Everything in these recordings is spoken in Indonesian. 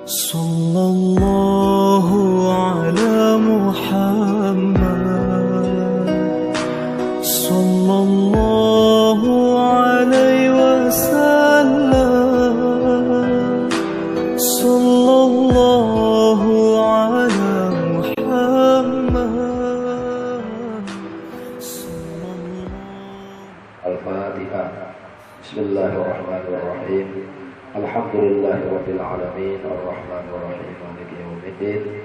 Sallallahu ala Muhammad, sallallahu alaihi wasallam, sallallahu ala Muhammad, Al-Fatihah. Bismillahirrahmanirrahim. Alhamdulillahirabbil alamin, arrahmanirrahim, maliki yaumiddin.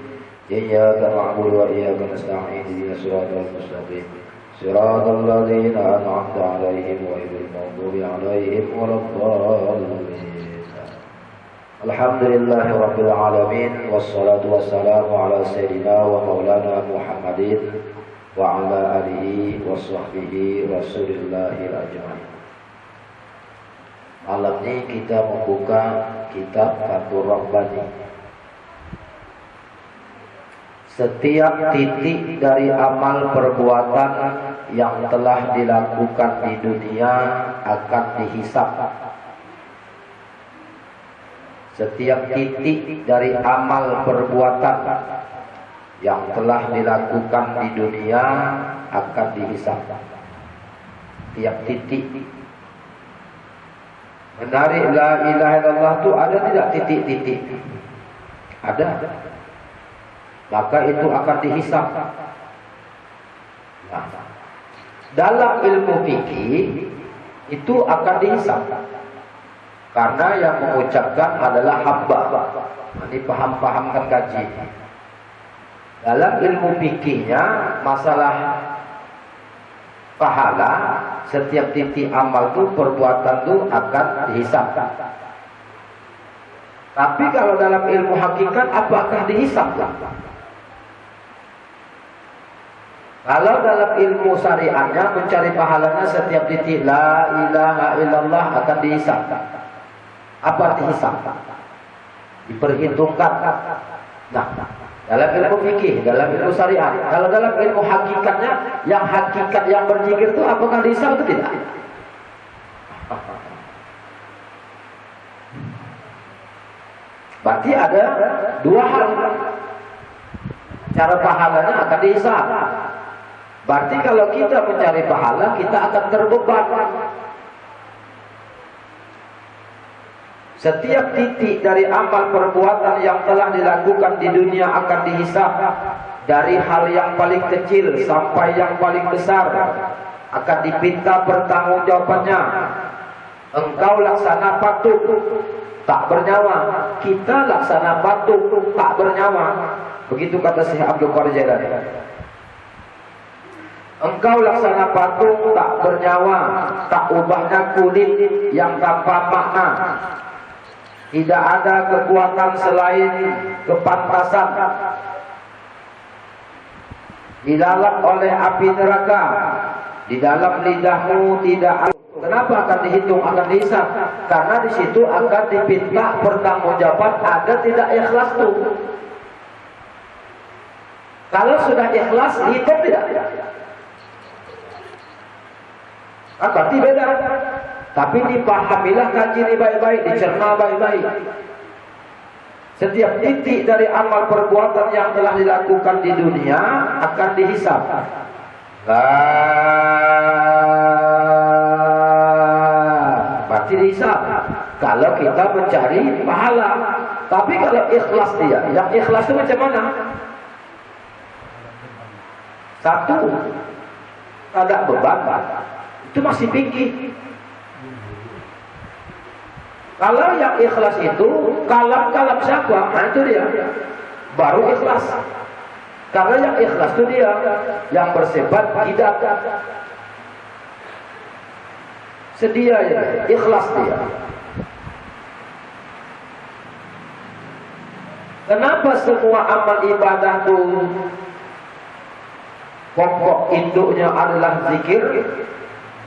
Iyyaka na'budu wa iyyaka nasta'in, ihdinas siratal mustaqim. Siratal ladzina an'amta 'alaihim ghairil maghdubi 'alaihim waladdallin. Alhamdulillahirabbil alamin, wassalatu wassalamu ala sayyidina wa maulana Muhammadin wa ala alihi wa sahbihi rasulillahil ajma'in. Malam ini kita membuka kitab Fathur Rabbani. Setiap titik dari amal perbuatan yang telah dilakukan di dunia akan dihisab. Setiap titik dari amal perbuatan yang telah dilakukan di dunia akan dihisab. Tiap titik. Menarik la ilaha illallah itu ada tidak titik-titik? Ada. Maka itu akan dihisab. Nah, dalam ilmu fikih itu akan dihisab. Karena yang mengucapkan adalah hamba. Ini paham-pahamkan kaji. Dalam ilmu fikihnya masalah pahala, setiap titik amal itu perbuatan itu akan dihisab. Tapi kalau dalam ilmu hakikat apakah dihisab? Kalau dalam ilmu syariatnya mencari pahalanya setiap titik la ilaha illallah akan dihisab. Apa dihisab? Diperhitungkan. Nah, dalam ilmu fikih, dalam ilmu syariat. Kalau dalam ilmu hakikatnya, yang hakikat yang berzikir itu apakah dihisab atau tidak? Berarti ada dua hal. Cara pahalanya akan dihisab. Berarti kalau kita mencari pahala, kita akan terbeban. Setiap titik dari amal perbuatan yang telah dilakukan di dunia akan dihisab. Dari hal yang paling kecil sampai yang paling besar akan dipinta pertanggungjawabannya. Engkau laksana patung tak bernyawa, kita laksana patung tak bernyawa. Begitu kata Syekh Abdul Qadir Jailani. Engkau laksana patung tak bernyawa, tak ubahnya kulit yang tanpa makna. Tidak ada kekuatan selain kepantasan. Dilalap oleh api neraka. Di dalam lidahmu tidak ada. Kenapa akan dihitung, akan dihisab? Karena di situ akan dipinta pertanggungjawaban ada tidak ikhlas tuh. Kalau sudah ikhlas, dihitung tidak? Kan berarti beda. Tapi dipahamilah, kaji ini baik-baik, dicerna baik-baik. Setiap titik dari amal perbuatan yang telah dilakukan di dunia akan dihisab. Berarti dihisab. Kalau kita mencari pahala. Tapi kalau ikhlas dia, yang ikhlas itu macam mana? Satu, ada beban, itu masih tinggi. Kalau yang ikhlas itu kalam-kalam siapa? Nah itu dia. Baru ikhlas. Karena yang ikhlas itu dia yang bersifat tidak sedia ya, ikhlas dia. Kenapa semua amal ibadah itu pokok induknya adalah zikir?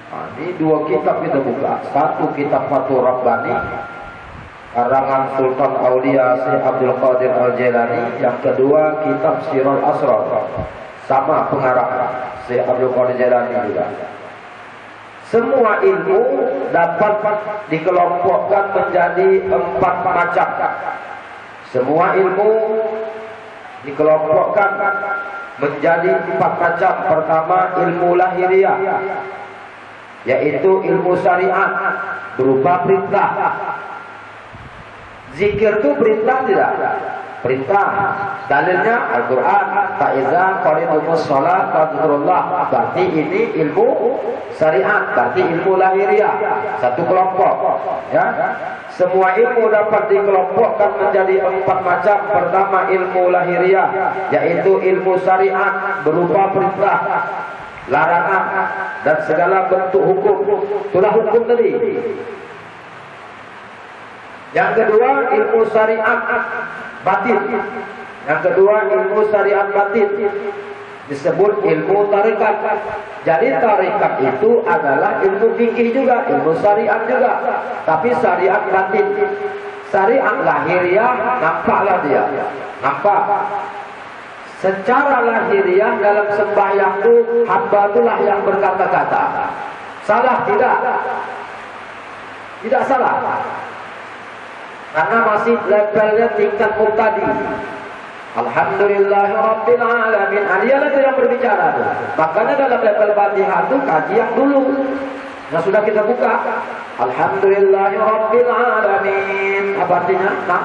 Nah, ini dua kitab kita buka. Satu kitab Fathur Rabbani karangan Sultan Aulia Syekh Abdul Qadir Al-Jailani. Yang kedua kitab Sirul Asrar, sama pengarang Syekh Abdul Qadir Al-Jailani juga. Semua ilmu dapat dikelompokkan menjadi 4 macam. Semua ilmu dikelompokkan menjadi 4 macam. Pertama, ilmu lahiriah, yaitu ilmu syariat berupa perintah. Zikir itu perintah tidak? Perintah. Dalilnya Al-Quran. Fa'iza qaritumus sholat fadhkurullah. Berarti ini ilmu syariat, berarti ilmu lahiriah. Satu kelompok. Ya. Semua ilmu dapat dikelompokkan menjadi 4 macam. Pertama, ilmu lahiriah, yaitu ilmu syariat berupa perintah, larangan, dan segala bentuk hukum. Itulah hukum tadi. Yang kedua, ilmu syariat batin. Yang kedua, ilmu syariat batin disebut ilmu tarikat. Jadi tarikat itu adalah ilmu fikih juga, ilmu syariat juga, tapi syariat batin. Syariat lahiriah nampaklah dia, nampak. Secara lahiriah dalam sembahyang itu hamba itulah yang berkata-kata. Salah tidak? Tidak salah. Karena masih levelnya tingkat mubtadi. Alhamdulillahirabbil alamin. Dia itu yang berbicara. Makanya dalam level Fatihah itu kaji yang dulu. Yang sudah kita buka. Alhamdulillahirabbil alamin. Apa artinya? Nah,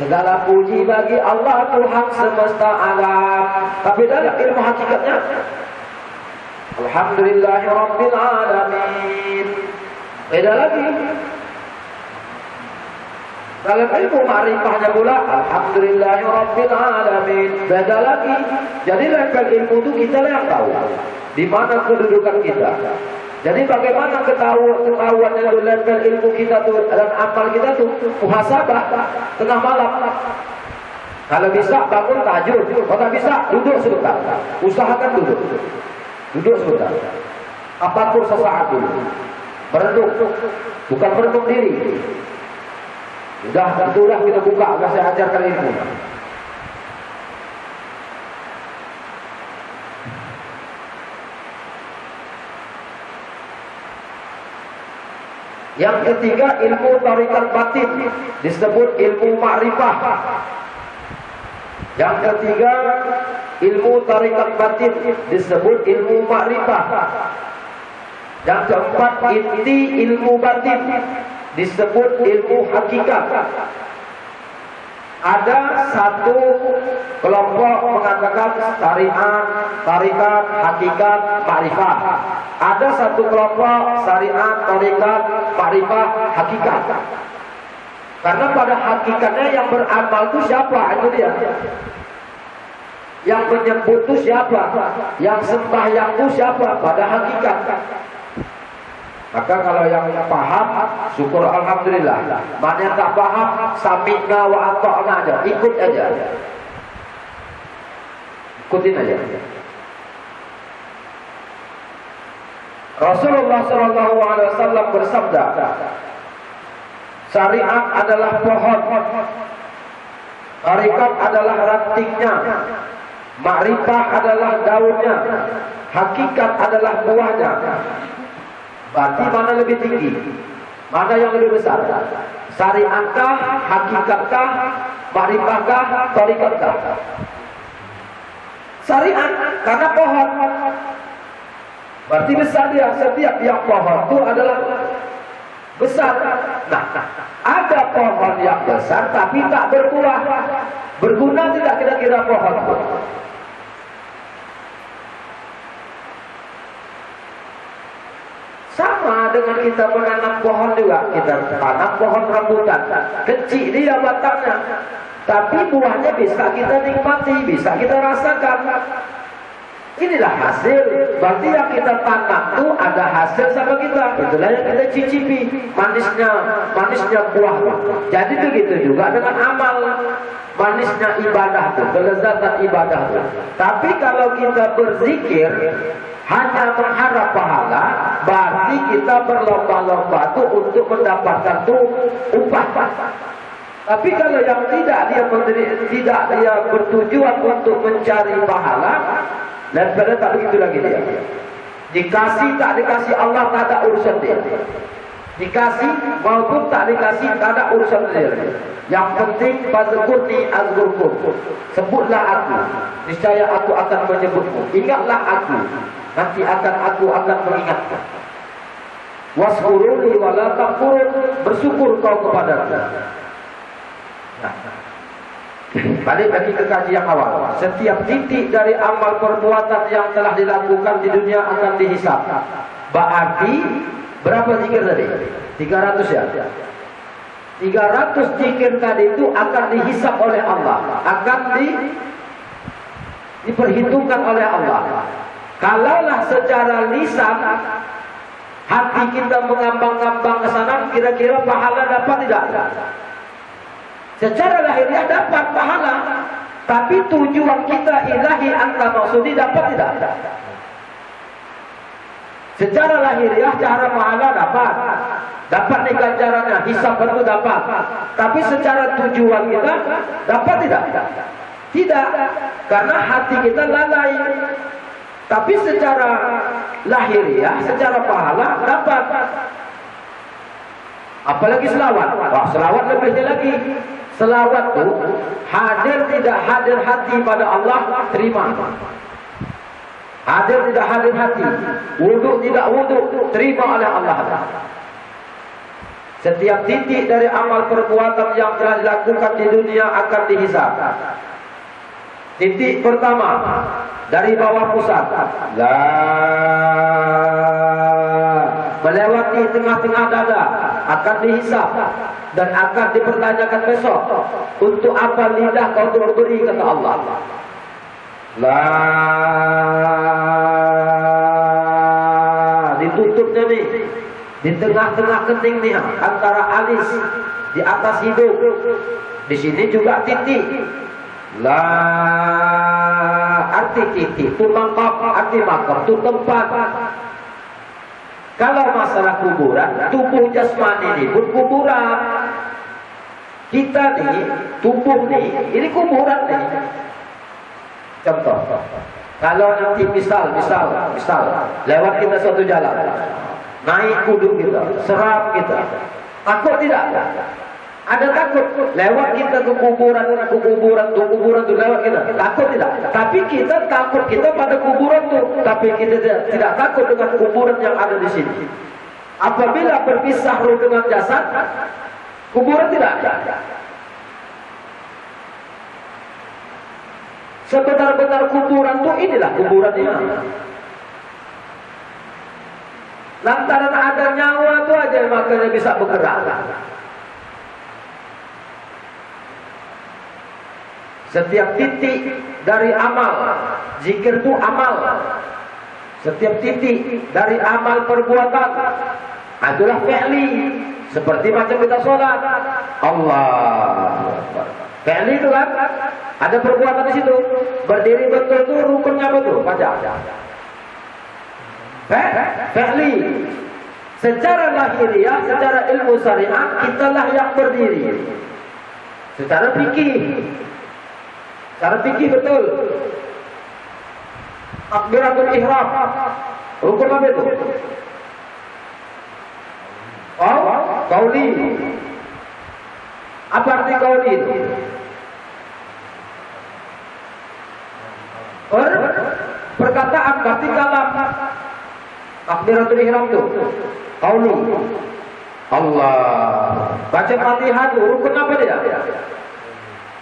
segala puji bagi Allah Tuhan semesta alam. Tapi dalam ilmu hakikatnya Alhamdulillahirabbil alamin. Beda lagi. Dalam ilmu ma'rifahnya pula Alhamdulillahirabbil alamin. Beda lagi. Jadi level ilmu itu kita yang tahu di mana kedudukan kita. Jadi bagaimana ketahuannya itu level ilmu kita tuh dan amal kita tuh muhasabah tengah malam. Kalau bisa bangun tahajud, kalau tak bisa duduk sebentar. Usahakan duduk. Duduk sebentar. Apapun sesaat dulu. Merenung, bukan merenung diri. Sudah tentulah kita buka, sudah saya ajarkan ilmu. Yang ketiga, ilmu tarikat batin disebut ilmu ma'rifah. Yang ketiga, ilmu tarikat batin disebut ilmu ma'rifah. Yang keempat, inti ilmu batin disebut ilmu hakikat. Ada satu kelompok mengatakan syariat, tarikat, hakikat, ma'rifah. Ada satu kelompok syariat, tarikat, ma'rifah, hakikat. Karena pada hakikatnya yang beramal itu siapa? Itu dia. Yang menyebut itu siapa? Yang sembahyang itu siapa? Pada hakikat. Maka kalau yang paham, syukur alhamdulillah. Mana yang tak paham, sami'na wa ata'na aja, ikut aja. Ikutin aja. Rasulullah SAW bersabda, syariat adalah pohon, tarikat adalah rantingnya, ma'rifah adalah daunnya, hakikat adalah buahnya. Berarti mana lebih tinggi? Mana yang lebih besar? Syariatkah, hakikatkah, ma'rifahkah, tarikatkah? Syariat, karena pohon. Berarti besar dia. Setiap yang pohon itu adalah besar. Nah, ada pohon yang besar tapi tak berbuah. Berguna tidak kira-kira pohon itu? Sama dengan kita menanam pohon juga. Kita tanam pohon rambutan, kecil dia batangnya, tapi buahnya bisa kita nikmati, bisa kita rasakan. Inilah hasil. Berarti yang kita tanam itu ada hasil sama kita. Itulah yang kita cicipi, manisnya buah. Jadi begitu juga dengan amal. Manisnya ibadah itu, kelezatan ibadah itu. Tapi kalau kita berzikir hanya mengharap pahala, berarti kita berlomba-lomba itu untuk mendapatkan itu upah. Tapi kalau yang tidak dia bertujuan untuk mencari pahala, levelnya tak begitu lagi dia. Dikasih tak dikasih Allah tak ada urusan dia. Dikasih maupun tak dikasih, tak ada urusan dia. Yang penting fazkurni azkurkum. Sebutlah aku, niscaya aku akan menyebutmu. Ingatlah aku, nanti aku akan mengingatmu. Waskuruni wala takfurun, bersyukur kau kepadaku. Nah, balik lagi ke kaji yang awal. Setiap titik dari amal perbuatan yang telah dilakukan di dunia akan dihisab. Berarti berapa zikir tadi? 300 ya? 300 zikir tadi itu akan dihisab oleh Allah, akan diperhitungkan oleh Allah. Kalaulah secara lisan hati kita mengambang-ambang ke sana, kira-kira pahala dapat tidak? Secara lahiriah dapat pahala, tapi tujuan kita ilahi anta maksudi dapat tidak? Secara lahiriah cara pahala dapat nih ganjarannya, hisab itu dapat. Tapi secara tujuan kita dapat tidak? Tidak, karena hati kita lalai. Tapi secara lahiriah, secara pahala dapat. Apalagi selawat. Wah, selawat lebihnya lagi. Selawat itu hadir tidak hadir hati pada Allah, terima. Hadir tidak hadir hati, wudhu tidak wudhu, terima oleh Allah. Setiap titik dari amal perbuatan yang telah dilakukan di dunia akan dihisab. Titik pertama dari bawah pusat, melewati tengah-tengah dada akan dihisab dan akan dipertanyakan besok, untuk apa lidah kau beri, kata Allah. Ditutupnya nih di tengah-tengah kening nih, antara alis di atas hidung. Di sini juga titik. Arti titik itu mangkap, arti mangkap itu tempat. Kalau masalah kuburan, tubuh jasmani ini pun kuburan. Kita nih, tubuh nih, ini kuburan nih. Contoh, kalau nanti misal lewat kita suatu jalan, naik kudu kita, serap kita, takut tidak? Ada takut lewat kita ke kuburan tuh lewat kita, takut tidak? Tapi kita takut kita pada kuburan tuh, tapi kita tidak takut dengan kuburan yang ada di sini. Apabila berpisah ruh dengan jasad, kuburan tidak ada. Sebenar-benar kuburan itu inilah kuburan ini. Lantaran ada nyawa itu aja makanya bisa bergerak. Setiap titik dari amal, zikir itu amal. Setiap titik dari amal perbuatan adalah fi'li. Seperti macam kita sholat, Allah. Fi'li itu kan ada perbuatan di situ. Berdiri betul itu rukunnya betul, baca. Fi'li. Secara lahiriah, secara ilmu syariat, kitalah yang berdiri. Secara fikih, betul. Takbiratul ihram, rukun apa itu? Qauli. Apa arti qauli itu? Perkataan, berarti kalam. Takbiratul ihram itu qauli. Allah. Baca Fatihah itu rukun apa dia?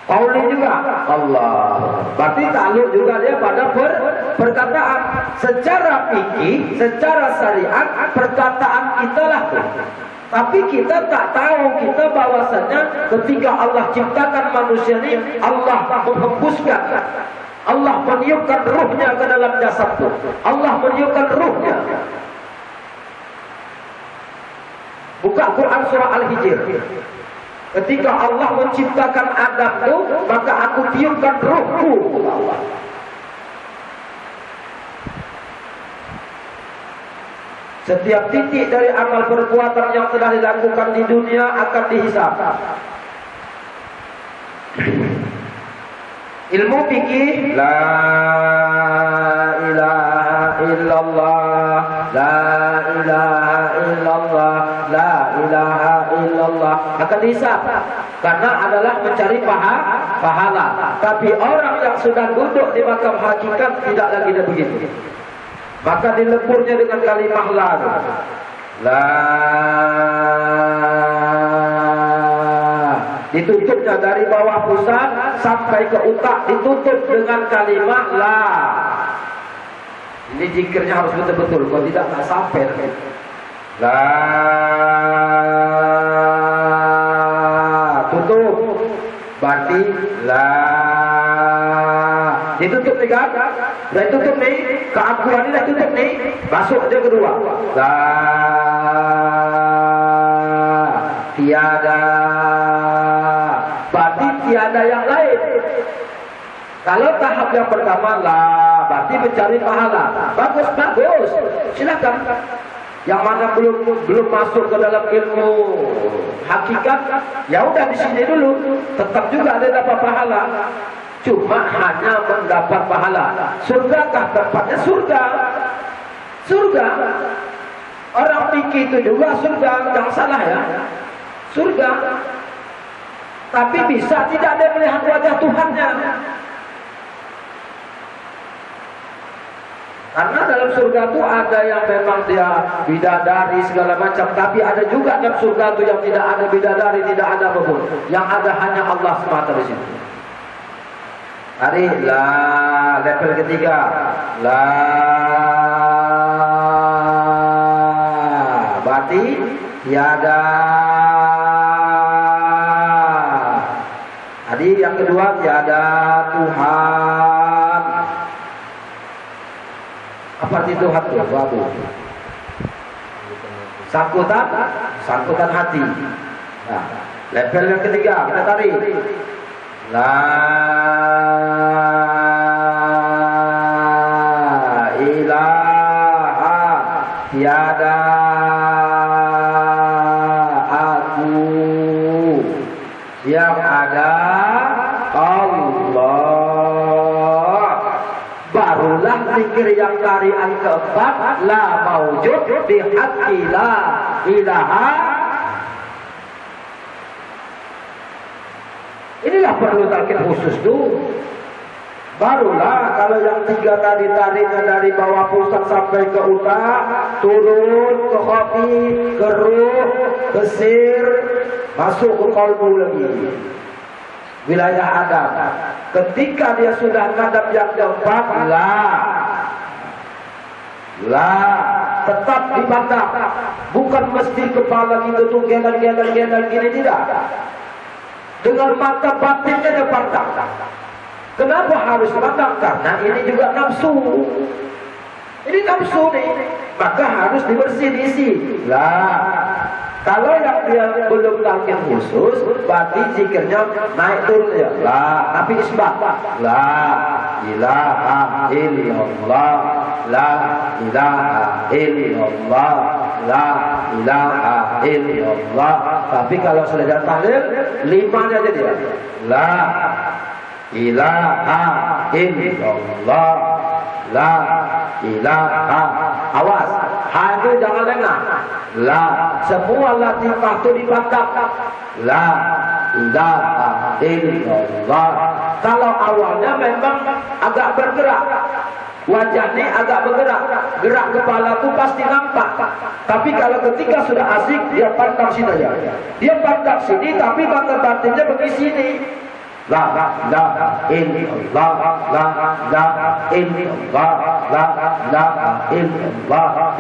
Qauli juga Allah. Berarti takluk juga dia pada perkataan. Secara fikih, secara syariat, perkataan kita lah. Tapi kita tak tahu kita bahwasanya ketika Allah ciptakan manusia ini, Allah menghembuskan, Allah meniupkan ruhnya ke dalam jasad itu. Allah meniupkan ruhnya. Buka Quran surah Al-Hijr. Ketika Allah menciptakan Adam itu, maka aku tiupkan ruhku, kata Allah. Setiap titik dari amal perbuatan yang telah dilakukan di dunia akan dihisab. Ilmu fikih, la ilaha illallah, la ilaha illallah, la illallah akan dihisab karena adalah mencari pahala. Tapi orang yang sudah duduk di makam hakikat tidak lagi begitu. Maka dileburnya dengan kalimah la, ditutupnya dari bawah pusat sampai ke otak, ditutup dengan kalimah la. Ini zikirnya harus betul-betul, kalau tidak tak sampai. La, tutup, berarti la, ditutup nih kan? Udah tutup nih, keakuan ini dah tutup nih, masuk aja kedua. La, tiada, berarti tiada yang lain. Kalau tahap yang pertama lah, berarti mencari pahala. Bagus, silakan. Yang mana belum masuk ke dalam ilmu hakikat, ya udah di sini dulu. Tetap juga ada dapat pahala. Cuma hanya mendapat pahala. Surga kah tempatnya? Surga. Orang pikir itu juga surga, jangan salah ya. Surga. Tapi bisa tidak ada melihat wajah Tuhannya. Karena dalam surga itu ada yang memang dia bidadari segala macam, tapi ada juga dalam surga itu yang tidak ada bidadari, tidak ada apapun. Yang ada hanya Allah semata di situ. Hari la, level ketiga la, berarti tiada. Tadi yang kedua tiada Tuhan. Apa arti Tuhan itu? Babu. Sangkutan hati. Nah, level yang ketiga kita tarik. La ilaha, tiada aku, yang ada Allah. Barulah zikir yang tarian keempat, la maujud bihaqqi la ilaha. Inilah perlu talqin khusus dulu. Barulah kalau yang tiga tadi tariknya dari bawah pusat sampai ke utak, turun ke hati, ke ruh, ke sir, masuk ke qalbu lagi. Wilayah adab. Ketika dia sudah ngadap yang keempat, la tetap dipandang. Bukan mesti kepala kita tuh gelar gini, tidak. Dengan mata batinnya dia pandang. Kenapa harus pandang? Karena ini juga nafsu. Ini nafsu nih. Maka harus diisi. Kalau yang dia belum talqin khusus, berarti zikirnya naik turun ya. Tapi isbat. La ilaha illallah. La ilaha illallah. La ilaha illallah. Tapi kalau sudah ada tahlil, limanya aja dia. La ilaha illallah. La ilaha. Awas, ha itu jangan lengah. La, semua latifah itu dipandang. La ilaha illallah. Kalau awalnya memang agak bergerak, wajahnya agak bergerak, gerak kepala itu pasti nampak. Tapi kalau ketika sudah asik, dia pandang sini aja. Dia pandang sini, tapi mata batinnya begini. La ilaha illallah. La ilaha illallah. La ilaha illallah.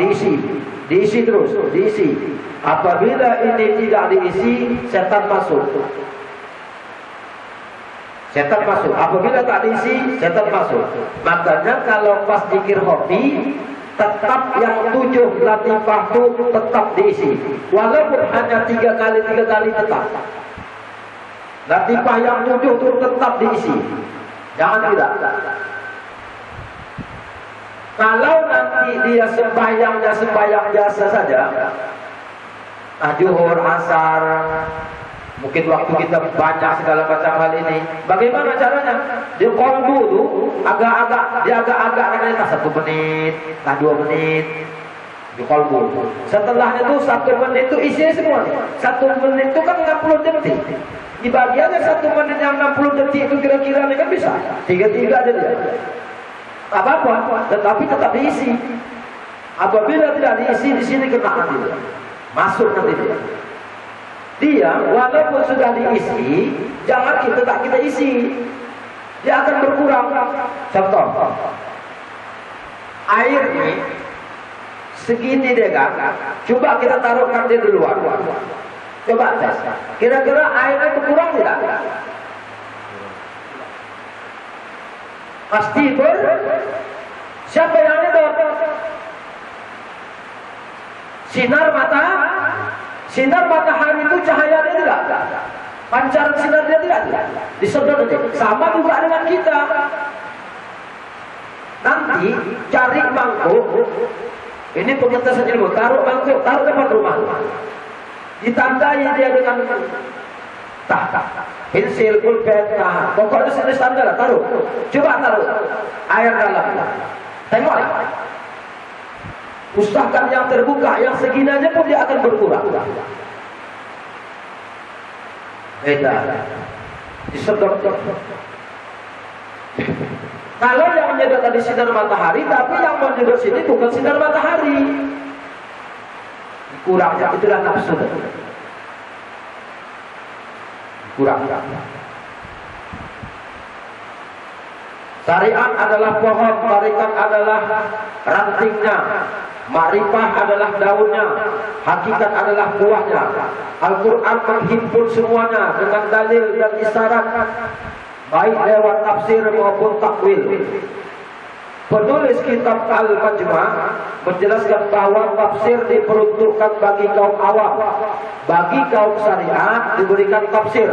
Diisi terus, diisi. Apabila ini tidak diisi, setan masuk. Apabila tak diisi, setan masuk. Makanya kalau pas zikir hobi, tetap yang 7 latifah itu tetap diisi. Walaupun hanya 3 kali tetap. Latifah yang 7 itu tetap diisi. Jangan tidak. Kalau nanti dia sembahyang biasa saja, zuhur, asar, mungkin waktu kita banyak segala macam hal ini, bagaimana caranya? Dia qalbu tuh agak-agak namanya 1 menit, 2 menit. di kalbu. Setelahnya itu 1 menit itu isinya semua. 1 menit itu kan 60 detik. Dibagiannya 1 menit yang 60 detik itu kira-kira kan bisa 3-3 aja dia. Tak apa-apa, tetapi tetap diisi. Apabila tidak diisi di sini kena nanti dia. Masuk nanti dia. Dia walaupun sudah diisi, jangan kita isi. Dia akan berkurang. Contoh, air ini segini deh kan. Coba kita taruhkan dia di luar. Coba tes. Kira-kira airnya berkurang tidak? Pasti siapa yang nyedot? Sinar matahari itu cahayanya tidak? Pancaran sinarnya tidak? Disedot aja. Sama juga dengan kita. Nanti cari mangkuk. Ini pengetahuan ilmu. Taruh mangkuk, taruh depan rumah. Ditandai dia dengan pensil, pulpen, pokoknya standar lah, taruh. Coba taruh air dalam. Tengoklah. Pustakan yang terbuka, yang segini aja pun dia akan berkurang. Beda. Disedot. Kalau yang menyedot tadi sinar matahari, tapi yang menyedot sini bukan sinar matahari. Kurangnya itulah nafsu. Kurang. Syariat adalah pohon, tarikat adalah rantingnya, makrifah adalah daunnya, hakikat adalah buahnya. Al-Quran menghimpun semuanya dengan dalil dan isyarat, baik lewat tafsir maupun takwil. Penulis kitab Al-Majma' menjelaskan bahwa tafsir diperuntukkan bagi kaum awam, bagi kaum syariat diberikan tafsir.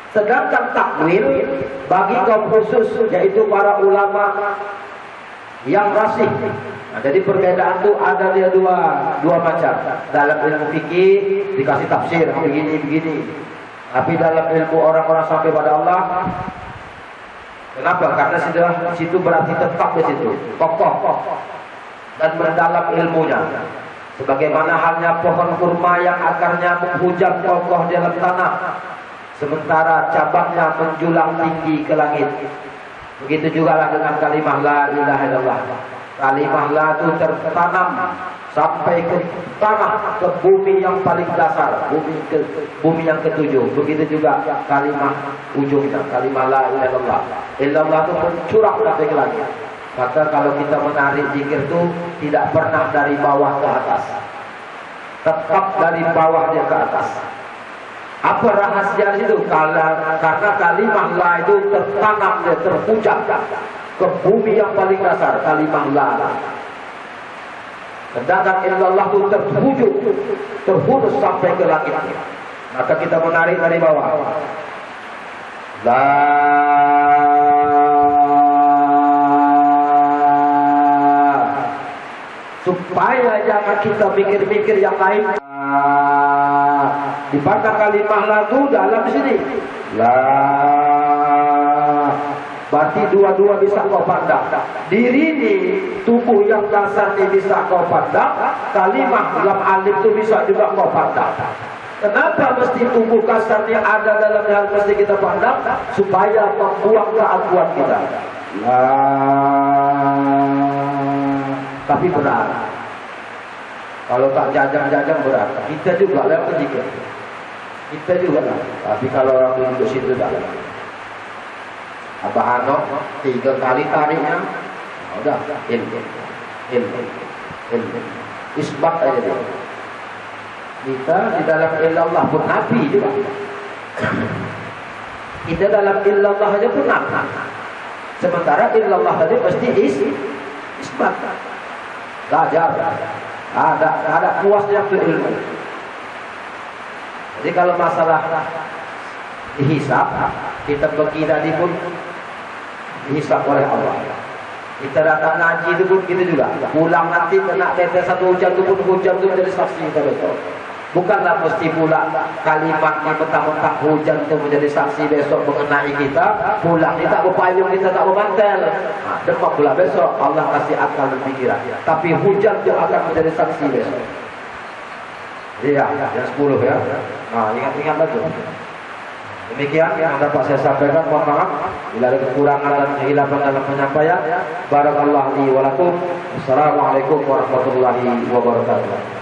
Sedangkan takwil bagi kaum khusus, yaitu para ulama yang rasih. Nah, jadi perbedaan itu ada dia dua macam. Dalam ilmu fikih dikasih tafsir begini. Tapi dalam ilmu orang-orang sampai pada Allah, kenapa? Karena sudah situ berarti tetap di situ, kokoh dan mendalam ilmunya. Sebagaimana halnya pohon kurma yang akarnya menghujam kokoh di dalam tanah, sementara cabangnya menjulang tinggi ke langit. Begitu juga lah dengan kalimah la ilaha illallah. Kalimah la itu tertanam sampai ke tanah, ke bumi yang paling dasar, bumi yang ketujuh. Begitu juga kalimah ujungnya, kalimah la ilaha illallah. Illallah itu mencurah sampai ke langit. Maka kalau kita menarik zikir itu tidak pernah dari bawah ke atas, tetap dari bawah dia ke atas. Apa rahasia itu? Karena kalimah la itu tertanam, dia terpuncak ke bumi yang paling dasar, kalimah la. Sedangkan illallah itu terhunus sampai ke langit. Maka kita menarik dari bawah. La supaya jangan kita mikir-mikir yang lain. Di pada kalimah la itu dalam sini. La berarti dua-dua bisa kau pandang. Diri ini, tubuh yang dasar ini bisa kau pandang. Kalimah dalam alif itu bisa juga kau pandang. Kenapa mesti tubuh kasarnya ada dalam hal mesti kita pandang? Supaya membuang keaguan kita. Tapi berat. Kalau tak jajang-jajang berat. Kita juga lewat zikir. Kita juga lah. Tapi kalau orang duduk situ tak lah. Abah Anok 3 kali tariknya, udah ilmu. Isbat aja dia. Kita di dalam illallah pun nabi juga. Kita dalam illallah aja pun nabi. Sementara illallah tadi pasti isbat. Belajar. Ada puasnya ke ilmu. Jadi kalau masalah dihisab, kita pergi tadi pun dihisab oleh Allah. Kita datang ngaji itu pun kita juga. Pulang nanti kena teteh 1 hujan itu pun hujan itu menjadi saksi kita besok. Bukanlah mesti pula kalimat ni mentang-mentang hujan itu menjadi saksi besok mengenai kita, pulang kita tak berpayung, kita tak bermantel. Demak pula besok Allah kasih akal dan pikiran. Tapi hujan itu akan menjadi saksi besok. Iya, yang 10 ya. Nah, ingat-ingat betul. Demikian yang dapat saya sampaikan. Mohon maaf bila ada kekurangan dan kehilapan dalam penyampaian. Barakallahu li wa lakum. Assalamualaikum warahmatullahi wabarakatuh.